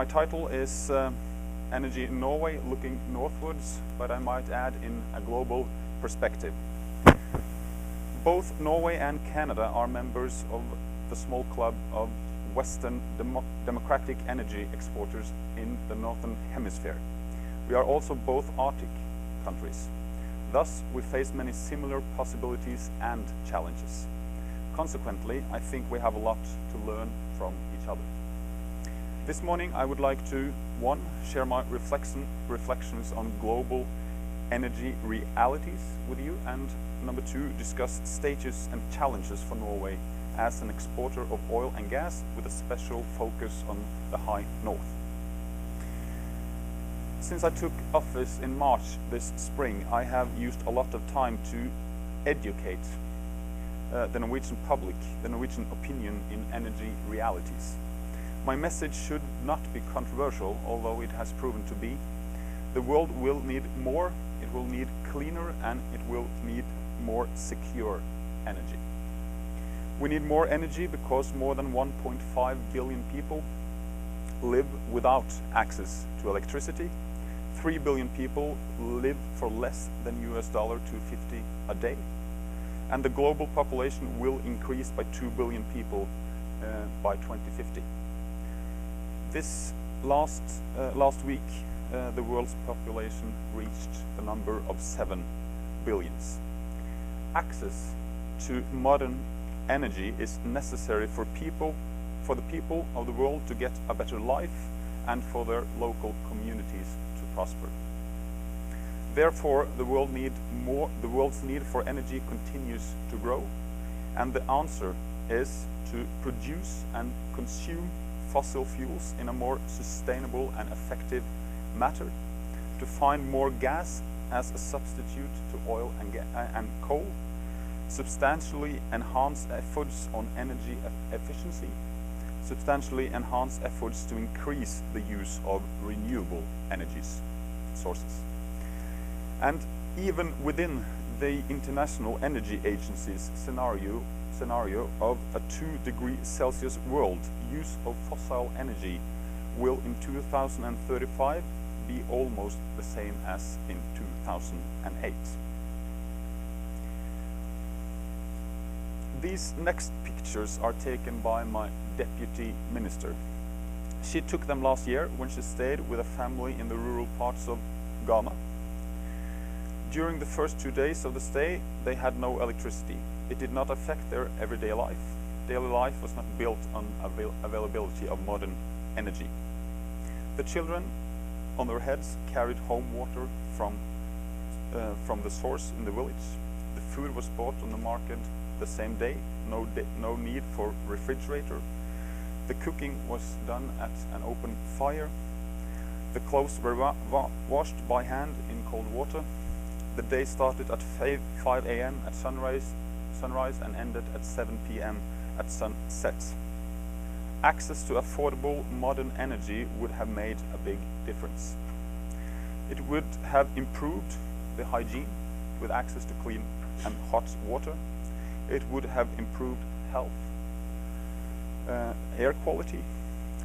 My title is Energy in Norway, Looking Northwards, but I might add in a global perspective. Both Norway and Canada are members of the small club of Western democratic energy exporters in the Northern Hemisphere. We are also both Arctic countries. Thus, we face many similar possibilities and challenges. Consequently, I think we have a lot to learn from each other. This morning, I would like to, 1, share my reflections on global energy realities with you, and number 2, discuss stages and challenges for Norway as an exporter of oil and gas with a special focus on the high north. Since I took office in March this spring, I have used a lot of time to educate the Norwegian public, the Norwegian opinion in energy realities. My message should not be controversial, although it has proven to be. The world will need more, it will need cleaner, and it will need more secure energy. We need more energy because more than 1.5 billion people live without access to electricity. 3 billion people live for less than $2.50 a day. And the global population will increase by 2 billion people by 2050. This last week, the world's population reached the number of 7 billion. Access to modern energy is necessary for the people of the world to get a better life and for their local communities to prosper. Therefore, the world's need for energy continues to grow, and the answer is to produce and consume fossil fuels in a more sustainable and effective manner, to find more gas as a substitute to oil and coal, substantially enhance efforts on energy efficiency, substantially enhance efforts to increase the use of renewable energy sources. And even within the International Energy Agency's scenario of a 2 degrees Celsius world, use of fossil energy will in 2035 be almost the same as in 2008. These next pictures are taken by my deputy minister. She took them last year when she stayed with a family in the rural parts of Ghana. During the first 2 days of the stay, they had no electricity. It did not affect their everyday life. Daily life was not built on availability of modern energy. The children on their heads carried home water from the source in the village. The food was bought on the market the same day, no need for refrigerator. The cooking was done at an open fire. The clothes were washed by hand in cold water. The day started at 5 a.m. at sunrise and ended at 7 p.m. at sunset. Access to affordable modern energy would have made a big difference. It would have improved the hygiene with access to clean and hot water. It would have improved health, air quality.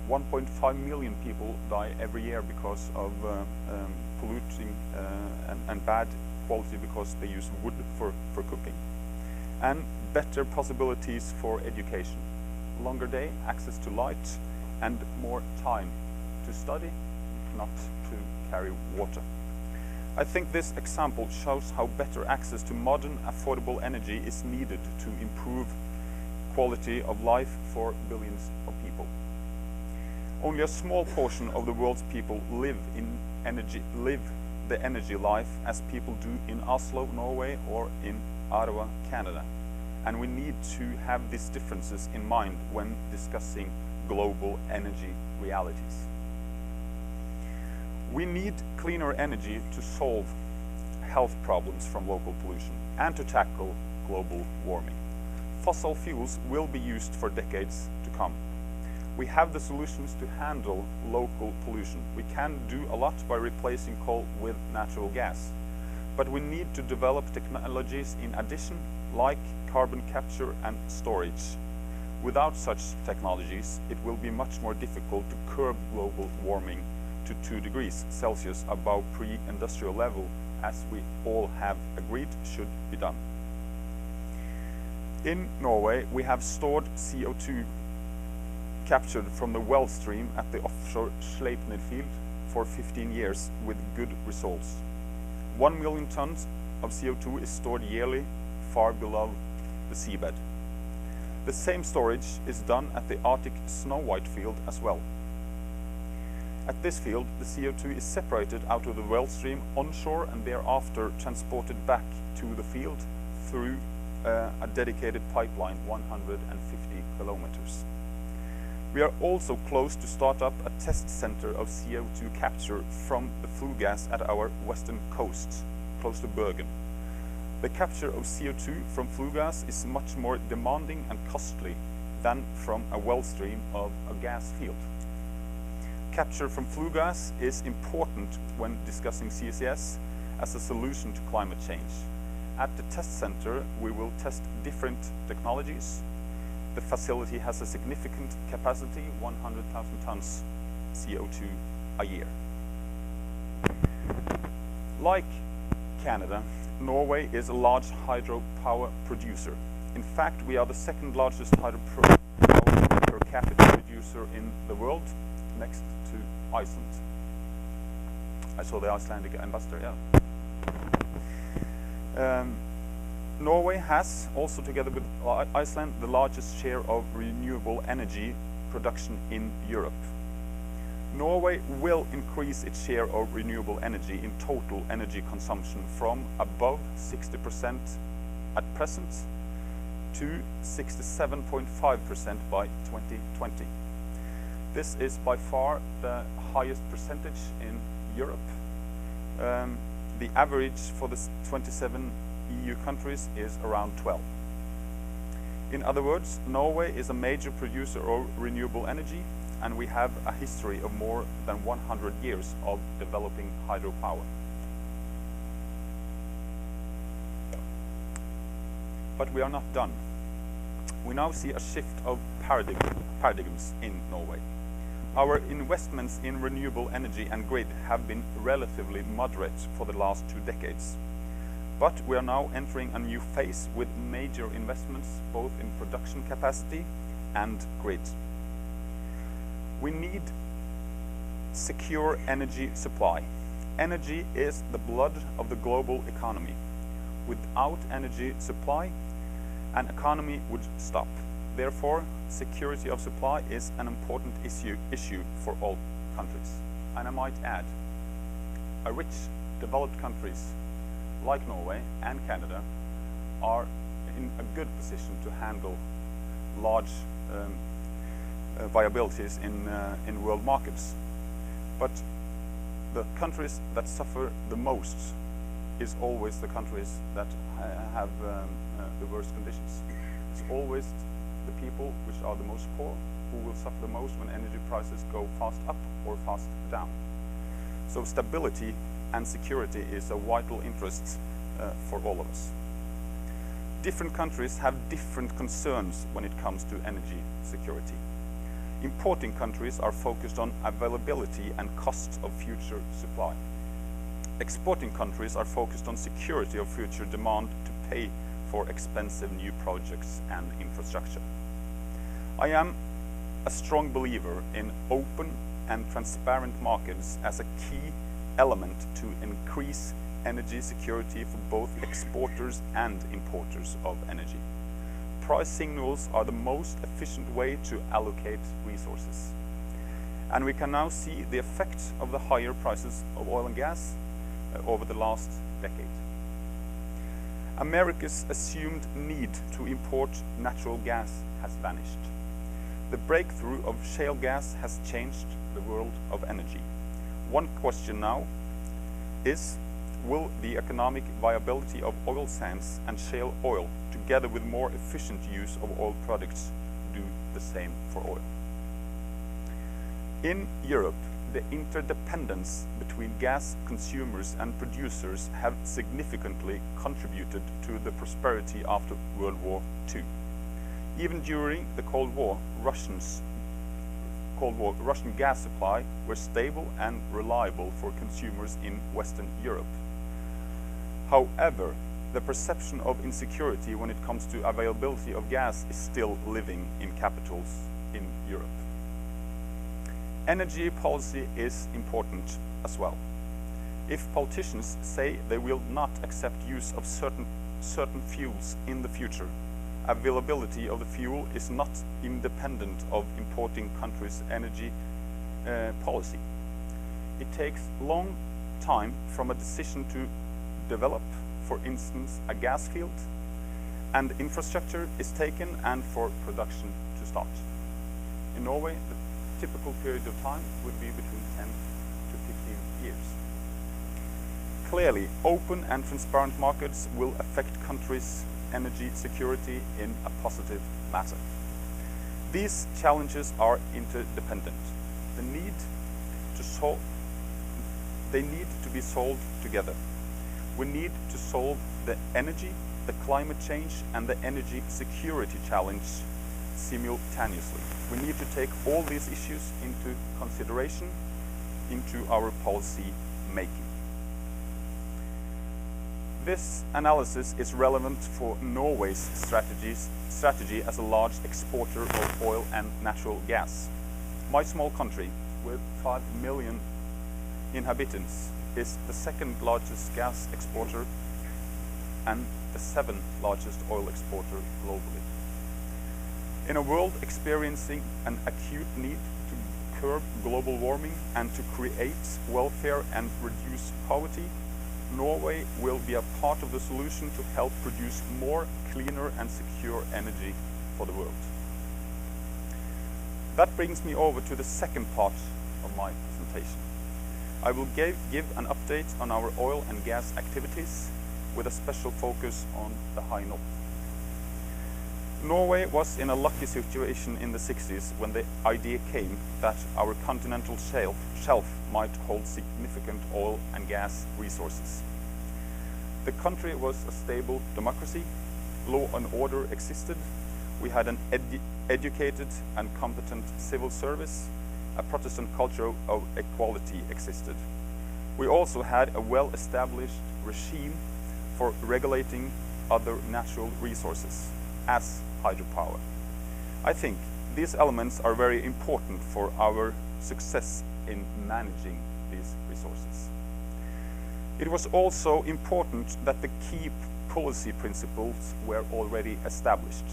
1.5 million people die every year because of polluting and bad quality because they use wood for cooking. And better possibilities for education. Longer day, access to light, and more time to study, not to carry water. I think this example shows how better access to modern, affordable energy is needed to improve quality of life for billions of people. Only a small portion of the world's people live the energy life as people do in Oslo, Norway, or in Ottawa, Canada. And we need to have these differences in mind when discussing global energy realities. We need cleaner energy to solve health problems from local pollution and to tackle global warming. Fossil fuels will be used for decades to come. We have the solutions to handle local pollution. We can do a lot by replacing coal with natural gas. But we need to develop technologies in addition, like carbon capture and storage. Without such technologies, it will be much more difficult to curb global warming to 2 degrees Celsius above pre-industrial level, as we all have agreed should be done. In Norway, we have stored CO2 captured from the well stream at the offshore Sleipner field for 15 years with good results. 1 million tons of CO2 is stored yearly far below the seabed. The same storage is done at the Arctic snow white field as well. At this field, the CO2 is separated out of the well stream onshore and thereafter transported back to the field through a dedicated pipeline 150 kilometers. We are also close to start up a test center of CO2 capture from the flue gas at our western coast, close to Bergen. The capture of CO2 from flue gas is much more demanding and costly than from a well stream of a gas field. Capture from flue gas is important when discussing CCS as a solution to climate change. At the test center, we will test different technologies. The facility has a significant capacity, 100,000 tons CO2 a year. Like Canada, Norway is a large hydropower producer. In fact, we are the second largest hydropower per capita producer in the world, next to Iceland. I saw the Icelandic ambassador, yeah. Norway has, also together with Iceland, the largest share of renewable energy production in Europe. Norway will increase its share of renewable energy in total energy consumption from above 60% at present to 67.5% by 2020. This is by far the highest percentage in Europe. The average for the 27 EU countries is around 12. In other words, Norway is a major producer of renewable energy, and we have a history of more than 100 years of developing hydropower. But we are not done. We now see a shift of paradigms in Norway. Our investments in renewable energy and grid have been relatively moderate for the last 2 decades. But we are now entering a new phase with major investments both in production capacity and grid. We need secure energy supply. Energy is the blood of the global economy. Without energy supply, an economy would stop. Therefore, security of supply is an important issue for all countries. And I might add, a rich, developed countries like Norway and Canada are in a good position to handle large viabilities in world markets. But the countries that suffer the most is always the countries that have the worst conditions. It's always the people which are the most poor who will suffer the most when energy prices go fast up or fast down. So stability and security is a vital interest for all of us. Different countries have different concerns when it comes to energy security. Importing countries are focused on availability and costs of future supply. Exporting countries are focused on security of future demand to pay for expensive new projects and infrastructure. I am a strong believer in open and transparent markets as a key element to increase energy security for both exporters and importers of energy. Price signals are the most efficient way to allocate resources. And we can now see the effect of the higher prices of oil and gas over the last decade. America's assumed need to import natural gas has vanished. The breakthrough of shale gas has changed the world of energy. One question now is, will the economic viability of oil sands and shale oil, together with more efficient use of oil products, do the same for oil? In Europe, the interdependence between gas consumers and producers have significantly contributed to the prosperity after World War II. Even during the Cold War, Russian gas supply were stable and reliable for consumers in Western Europe. However, the perception of insecurity when it comes to availability of gas is still living in capitals in Europe. Energy policy is important as well. If politicians say they will not accept use of certain fuels in the future, availability of the fuel is not independent of importing countries' energy policy. It takes long time from a decision to develop, for instance, a gas field, and infrastructure is taken and for production to start. In Norway, the typical period of time would be between 10 to 15 years. Clearly, open and transparent markets will affect countries' energy security in a positive manner. These challenges are interdependent. They need to be solved together. We need to solve the energy, the climate change, and the energy security challenge simultaneously. We need to take all these issues into consideration into our policy making. This analysis is relevant for Norway's strategy as a large exporter of oil and natural gas. My small country, with 5 million inhabitants, is the second largest gas exporter and the 7th largest oil exporter globally. In a world experiencing an acute need to curb global warming and to create welfare and reduce poverty, Norway will be a part of the solution to help produce more cleaner and secure energy for the world. That brings me over to the second part of my presentation. I will give an update on our oil and gas activities with a special focus on the High North. Norway was in a lucky situation in the 60s when the idea came that our continental shelf might hold significant oil and gas resources. The country was a stable democracy, law and order existed, we had an educated and competent civil service, a Protestant culture of equality existed. We also had a well-established regime for regulating other natural resources, as hydropower. I think these elements are very important for our success in managing these resources. It was also important that the key policy principles were already established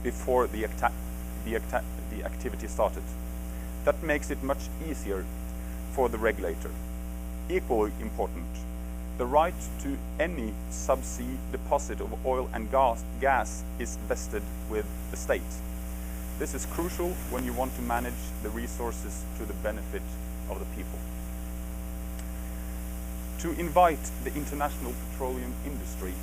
before the activity started. That makes it much easier for the regulator. Equally important, the right to any subsea deposit of oil and gas is vested with the state. This is crucial when you want to manage the resources to the benefit of the people. To invite the international petroleum industry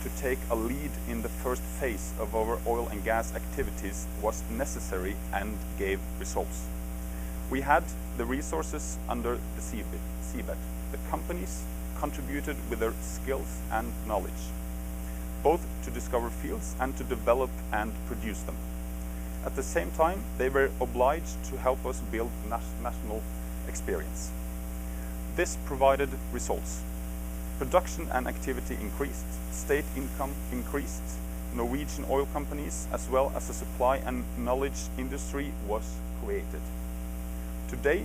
to take a lead in the first phase of our oil and gas activities was necessary and gave results. We had the resources under the seabed. The companies contributed with their skills and knowledge, both to discover fields and to develop and produce them. At the same time, they were obliged to help us build national experience. This provided results. Production and activity increased, state income increased, Norwegian oil companies as well as a supply and knowledge industry was created. Today,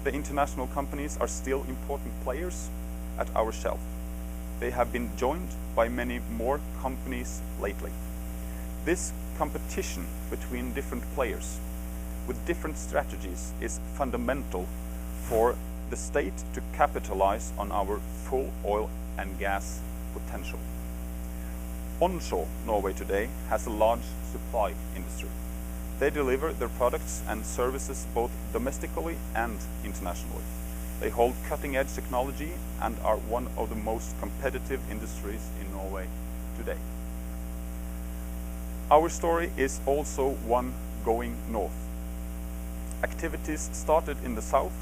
the international companies are still important players at our shelf. They have been joined by many more companies lately. This competition between different players with different strategies is fundamental for the state to capitalize on our full oil and gas potential. Onshore Norway today has a large supply industry. They deliver their products and services both domestically and internationally. They hold cutting-edge technology and are one of the most competitive industries in Norway today. Our story is also one going north. Activities started in the south,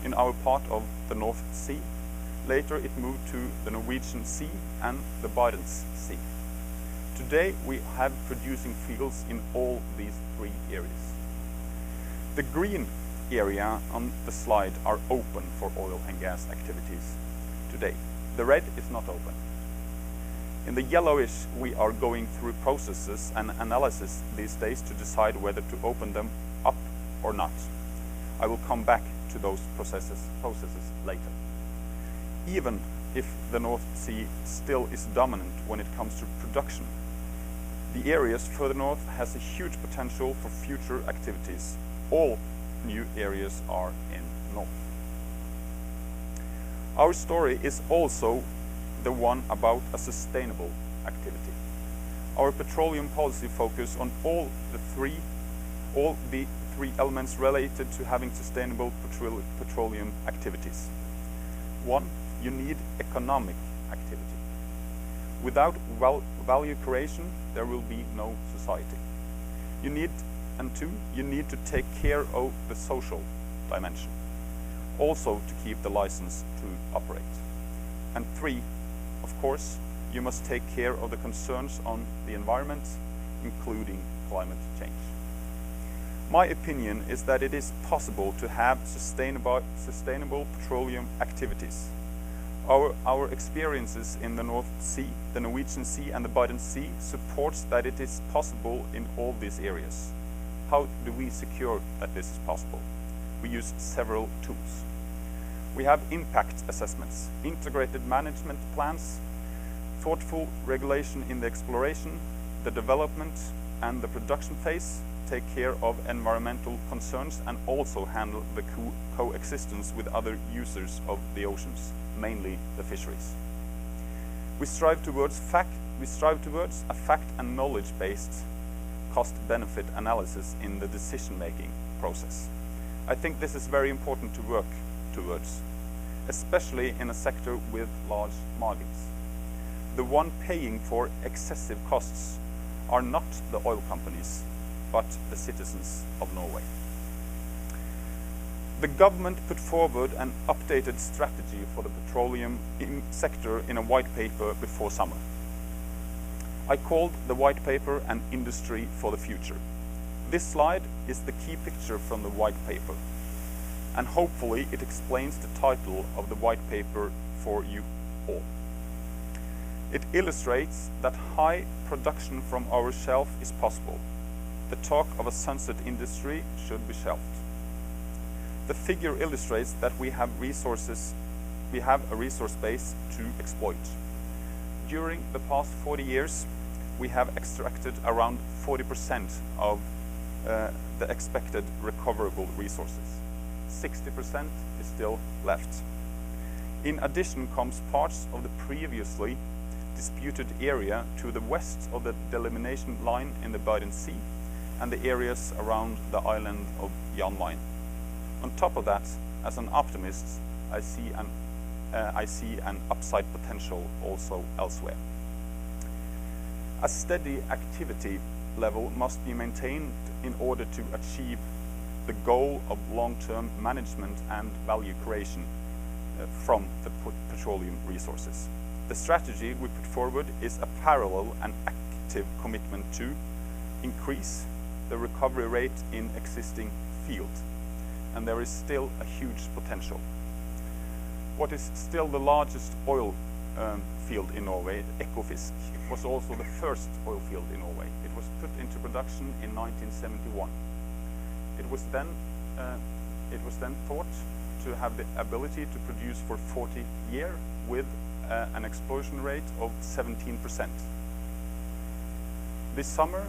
in our part of the North Sea. Later it moved to the Norwegian Sea and the Barents Sea. Today we have producing fields in all these three areas. The green area on the slide are open for oil and gas activities today. The red is not open. In the yellowish, we are going through processes and analysis these days to decide whether to open them up or not. I will come back to those processes later. Even if the North Sea still is dominant when it comes to production, the areas further north has a huge potential for future activities. All new areas are in north. Our story is also the one about a sustainable activity. Our petroleum policy focus on all the three elements related to having sustainable petroleum activities. One, you need economic activity. Without value creation, there will be no society. And two, you need to take care of the social dimension, also to keep the license to operate. And three, of course, you must take care of the concerns on the environment, including climate change. My opinion is that it is possible to have sustainable petroleum activities. Our experiences in the North Sea, the Norwegian Sea and the Barents Sea supports that it is possible in all these areas. How do we secure that this is possible? We use several tools. We have impact assessments, integrated management plans, thoughtful regulation in the exploration, the development and the production phase, take care of environmental concerns and also handle the coexistence with other users of the oceans, mainly the fisheries. We strive towards a fact and knowledge-based cost-benefit analysis in the decision-making process. I think this is very important to work towards, especially in a sector with large margins. The one paying for excessive costs are not the oil companies, but the citizens of Norway. The government put forward an updated strategy for the petroleum sector in a white paper before summer. I called the white paper an industry for the future. This slide is the key picture from the white paper, and hopefully it explains the title of the white paper for you all. It illustrates that high production from our shelf is possible. The talk of a sunset industry should be shelved. The figure illustrates that we have a resource base to exploit. During the past 40 years, we have extracted around 40% of the expected recoverable resources. 60% is still left. In addition comes parts of the previously disputed area to the west of the delimitation line in the Barents Sea and the areas around the island of Jan Mayen. On top of that, as an optimist, I see an upside potential also elsewhere. A steady activity level must be maintained in order to achieve the goal of long-term management and value creation from the petroleum resources. The strategy we put forward is a parallel and active commitment to increase the recovery rate in existing fields, and there is still a huge potential. What is still the largest oil field in Norway, Ekofisk, was also the first oil field in Norway. It was put into production in 1971. It was then thought to have the ability to produce for 40 years with an explosion rate of 17%. This summer,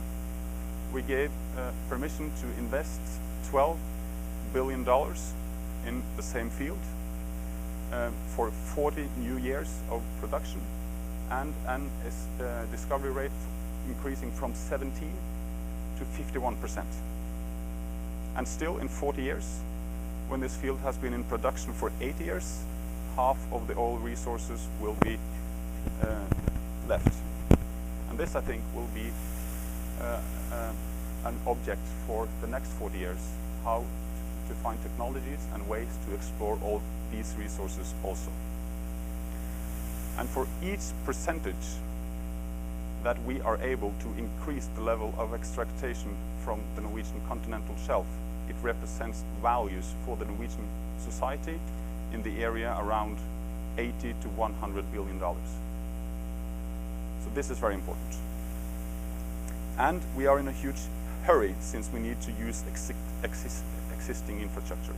we gave permission to invest $12 billion in the same field for 40 new years of production and a discovery rate increasing from 17 to 51%. And still in 40 years, when this field has been in production for 8 years, half of the oil resources will be left. And this, I think, will be an object for the next 40 years, how to find technologies and ways to explore all these resources also. And for each percentage that we are able to increase the level of extraction from the Norwegian continental shelf, it represents values for the Norwegian society in the area around $80 to $100 billion. So this is very important. And we are in a huge hurry since we need to use existing infrastructure.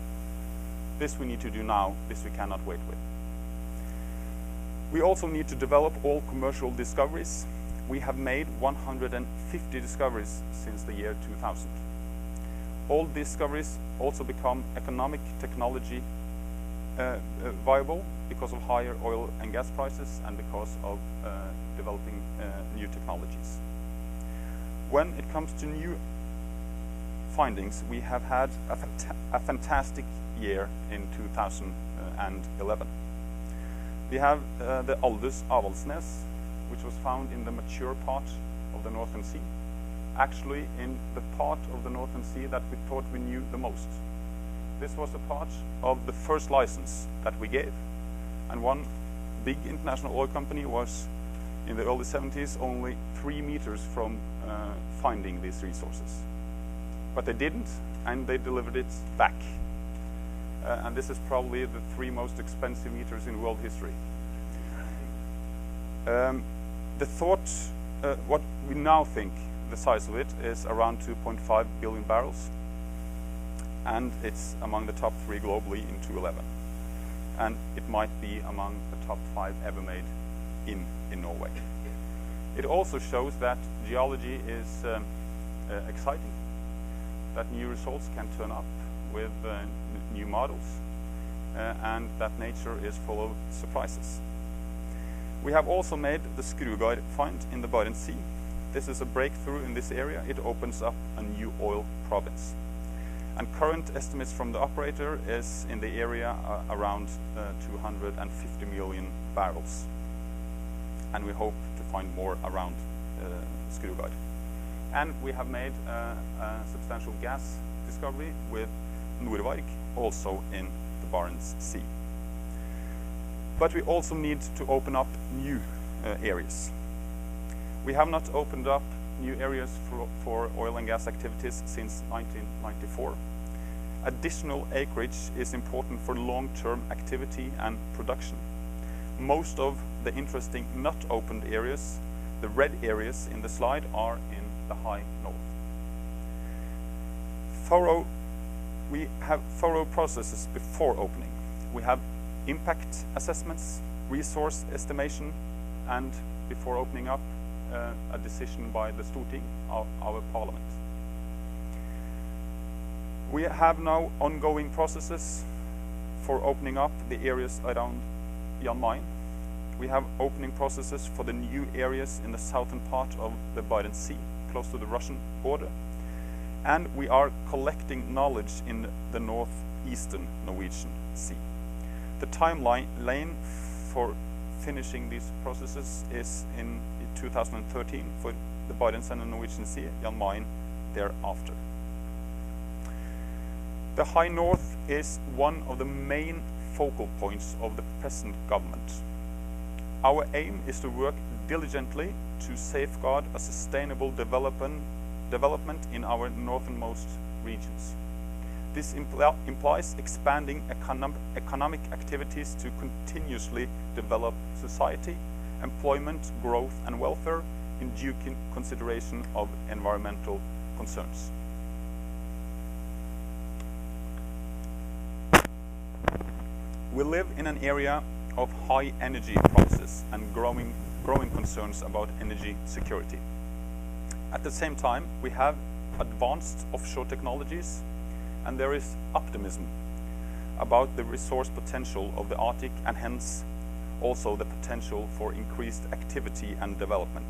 This we need to do now, this we cannot wait with. We also need to develop all commercial discoveries. We have made 150 discoveries since the year 2000. All discoveries also become economic technology viable because of higher oil and gas prices and because of developing new technologies. When it comes to new findings, we have had a fantastic year in 2011. We have the Aldous Avaldsnes, which was found in the mature part of the Northern Sea, actually in the part of the Northern Sea that we thought we knew the most. This was a part of the first license that we gave, and one big international oil company was in the early 70s only 3 meters from finding these resources. But they didn't, and they delivered it back. And this is probably the 3 most expensive meters in world history. The thought, what we now think the size of it is around 2.5 billion barrels. And it's among the top 3 globally in 2011. And it might be among the top 5 ever made in Norway. It also shows that geology is exciting, that new results can turn up with new models, and that nature is full of surprises. We have also made the Scrutiny find in the Borten Sea. This is a breakthrough in this area. It opens up a new oil province. And current estimates from the operator is in the area around 250 million barrels. And we hope to find more around Scrutiny. And we have made a substantial gas discovery with Norway, also in the Barents Sea. But we also need to open up new areas. We have not opened up new areas for oil and gas activities since 1994. Additional acreage is important for long-term activity and production. Most of the interesting not opened areas, the red areas in the slide, are in the high north. We have thorough processes before opening. We have impact assessments, resource estimation, and before opening up, a decision by the Storting, our parliament. We have now ongoing processes for opening up the areas around Jan Mayen. We have opening processes for the new areas in the southern part of the Barents Sea, close to the Russian border. And we are collecting knowledge in the northeastern Norwegian Sea. The timeline for finishing these processes is in 2013 for the Barents and the Norwegian Sea, Jan Mayen thereafter. The High North is one of the main focal points of the present government. Our aim is to work diligently to safeguard a sustainable development in our northernmost regions. This implies expanding economic activities to continuously develop society, employment, growth and welfare in due consideration of environmental concerns. We live in an area of high energy prices and growing concerns about energy security. At the same time, we have advanced offshore technologies, and there is optimism about the resource potential of the Arctic, and hence also the potential for increased activity and development.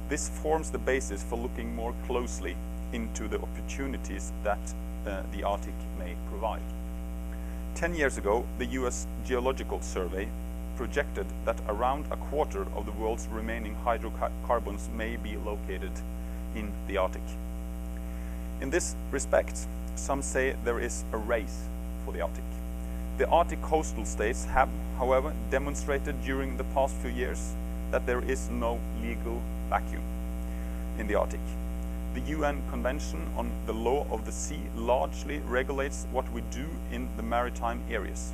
This forms the basis for looking more closely into the opportunities that the Arctic may provide. 10 years ago, the US Geological Survey projected that around a quarter of the world's remaining hydrocarbons may be located in the Arctic. In this respect, some say there is a race for the Arctic. The Arctic coastal states have, however, demonstrated during the past few years that there is no legal vacuum in the Arctic. The UN Convention on the Law of the Sea largely regulates what we do in the maritime areas.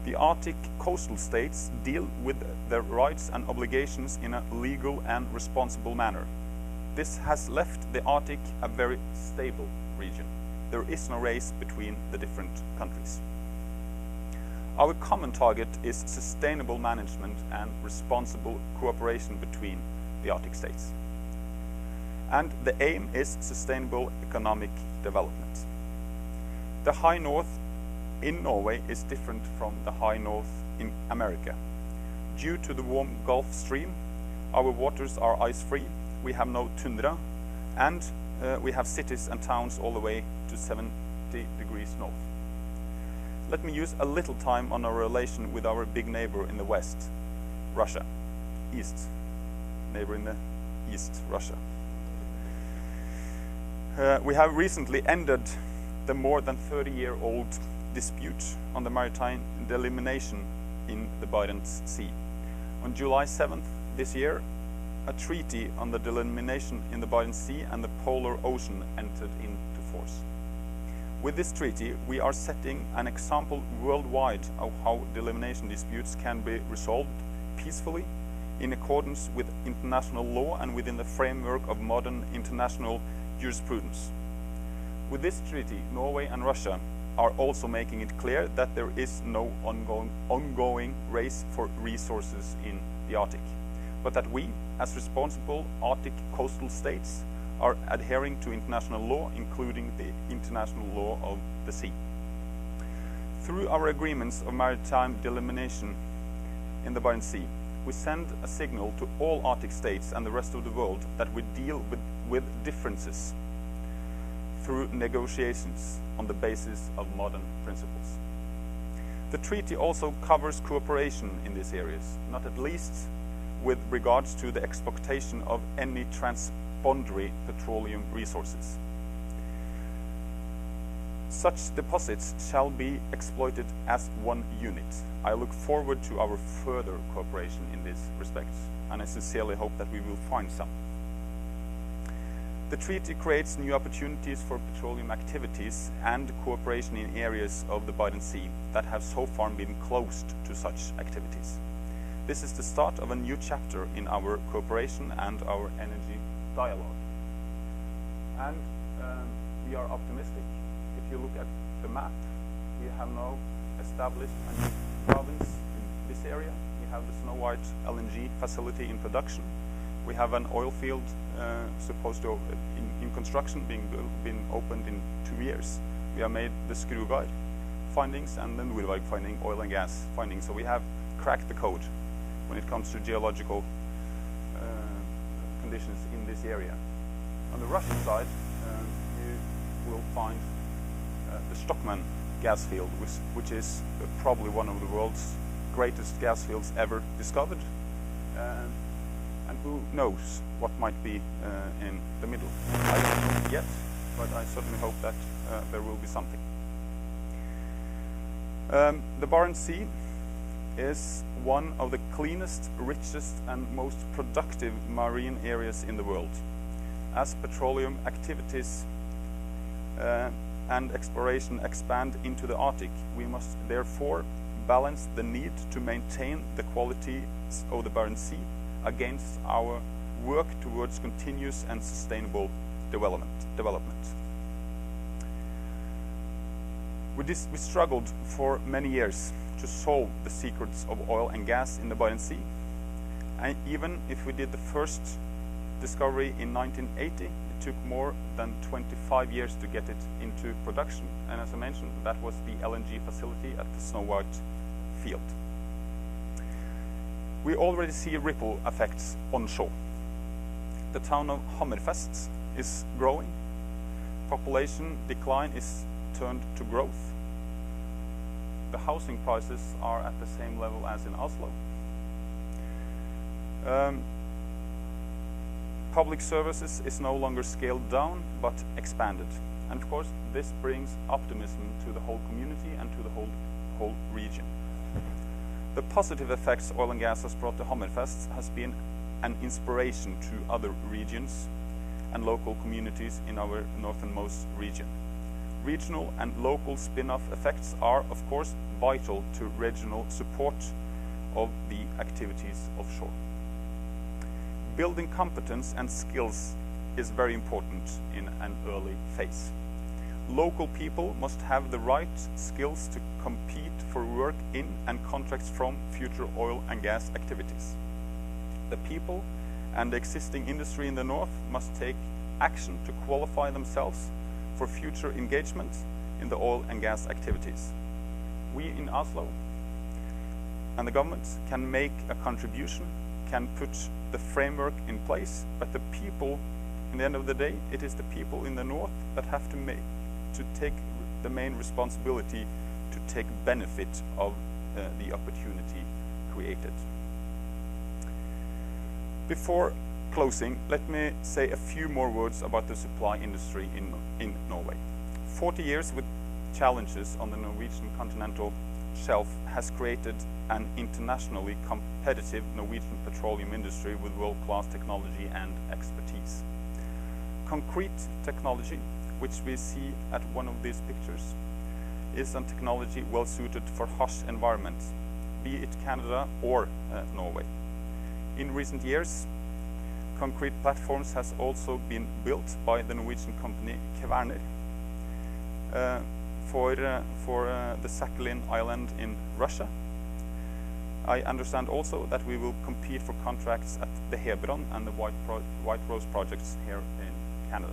The Arctic coastal states deal with their rights and obligations in a legal and responsible manner. This has left the Arctic a very stable region. There is no race between the different countries. Our common target is sustainable management and responsible cooperation between the Arctic states. And the aim is sustainable economic development. The high north in Norway is different from the high north in America. Due to the warm Gulf Stream, our waters are ice-free, we have no tundra, and we have cities and towns all the way to 70 degrees north. Let me use a little time on our relation with our big neighbor in the west, Russia. East, neighbor in the east, Russia. We have recently ended the more than 30-year-old dispute on the maritime delimitation in the Barents Sea. On July 7th this year, a treaty on the delimitation in the Barents Sea and the Polar Ocean entered into force. With this treaty, we are setting an example worldwide of how delimitation disputes can be resolved peacefully in accordance with international law and within the framework of modern international jurisprudence. With this treaty, Norway and Russia are also making it clear that there is no ongoing race for resources in the Arctic, but that we, as responsible Arctic coastal states, are adhering to international law, including the international law of the sea. Through our agreements of maritime delimitation in the Barents Sea, we send a signal to all Arctic states and the rest of the world that we deal with differences through negotiations on the basis of modern principles. The treaty also covers cooperation in these areas, not at least with regards to the exploitation of any transboundary petroleum resources. Such deposits shall be exploited as one unit. I look forward to our further cooperation in this respect, and I sincerely hope that we will find some. The treaty creates new opportunities for petroleum activities and cooperation in areas of the Barents Sea that have so far been closed to such activities. This is the start of a new chapter in our cooperation and our energy dialogue. And we are optimistic. If you look at the map, we have now established a new province in this area. We have the Snow White LNG facility in production. We have an oil field supposed to in construction, being opened in 2 years. We have made the Scrutiny findings and then Norway finding oil and gas findings. So we have cracked the code when it comes to geological conditions in this area. On the Russian side, you will find the Stockman gas field, which is probably one of the world's greatest gas fields ever discovered. And who knows what might be in the middle. I don't know yet, but I certainly hope that there will be something. The Barents Sea is one of the cleanest, richest and most productive marine areas in the world. As petroleum activities and exploration expand into the Arctic, we must therefore balance the need to maintain the qualities of the Barents Sea against our work towards continuous and sustainable development. We struggled for many years to solve the secrets of oil and gas in the Barents Sea. And even if we did the first discovery in 1980, it took more than 25 years to get it into production. And as I mentioned, that was the LNG facility at the Snow White field. We already see ripple effects onshore. The town of Hammerfest is growing. Population decline is turned to growth. The housing prices are at the same level as in Oslo. Public services is no longer scaled down, but expanded. And of course, this brings optimism to the whole community and to the whole region. The positive effects oil and gas has brought to Hammerfest has been an inspiration to other regions and local communities in our northernmost region. Regional and local spin-off effects are, of course, vital to regional support of the activities offshore. Building competence and skills is very important in an early phase. Local people must have the right skills to compete for work in and contracts from future oil and gas activities. The people and the existing industry in the north must take action to qualify themselves for future engagement in the oil and gas activities. We in Oslo and the government can make a contribution, can put the framework in place, but the people, in the end of the day, it is the people in the north that have to take the main responsibility to take benefit of the opportunity created. Before closing, let me say a few more words about the supply industry in Norway. 40 years with challenges on the Norwegian continental shelf has created an internationally competitive Norwegian petroleum industry with world-class technology and expertise. Concrete technology, which we see at one of these pictures, is a technology well suited for harsh environments, be it Canada or Norway. In recent years, concrete platforms has also been built by the Norwegian company Kværner for the Sakhalin island in Russia. I understand also that we will compete for contracts at the Hebron and the White Rose projects here in Canada.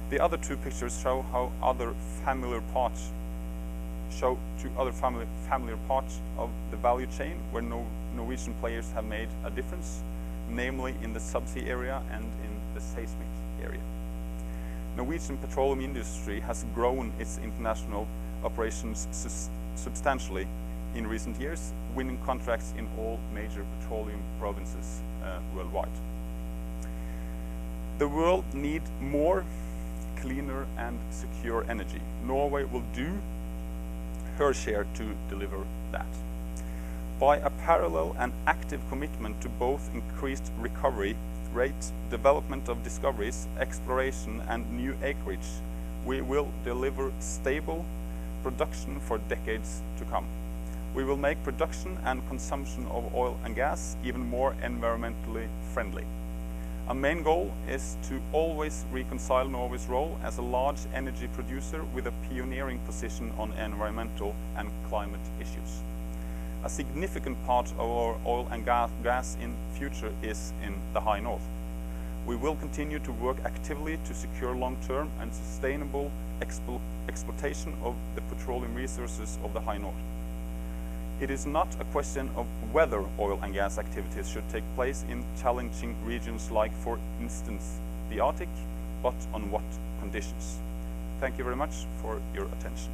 The other two pictures show how other familiar parts of the value chain where Norwegian players have made a difference, namely in the subsea area and in the seismic area. Norwegian petroleum industry has grown its international operations substantially in recent years, winning contracts in all major petroleum provinces worldwide. The world needs more cleaner and secure energy. Norway will do her share to deliver that. By a parallel and active commitment to both increased recovery rate, development of discoveries, exploration and new acreage, we will deliver stable production for decades to come. We will make production and consumption of oil and gas even more environmentally friendly. Our main goal is to always reconcile Norway's role as a large energy producer with a pioneering position on environmental and climate issues. A significant part of our oil and gas in future is in the High North. We will continue to work actively to secure long-term and sustainable exploitation of the petroleum resources of the High North. It is not a question of whether oil and gas activities should take place in challenging regions like, for instance, the Arctic, but on what conditions. Thank you very much for your attention.